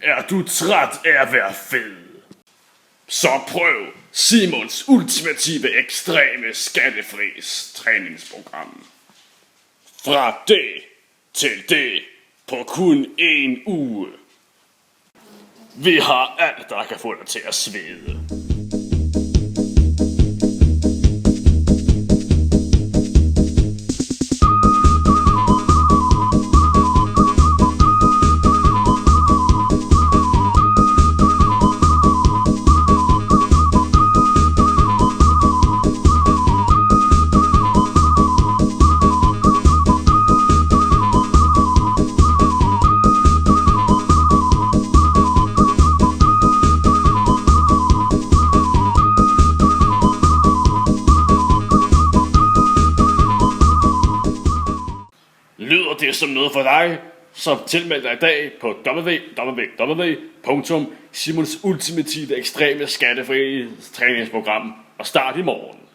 Er du træt af at være fed? Så prøv Simons ultimative ekstreme skattefris træningsprogram. Fra det til det på kun 1 uge. Vi har alt, der kan få dig til at svede. Lyder det som noget for dig, så tilmeld dig i dag på www.simonsultimative ekstreme skattefri træningsprogram og start i morgen.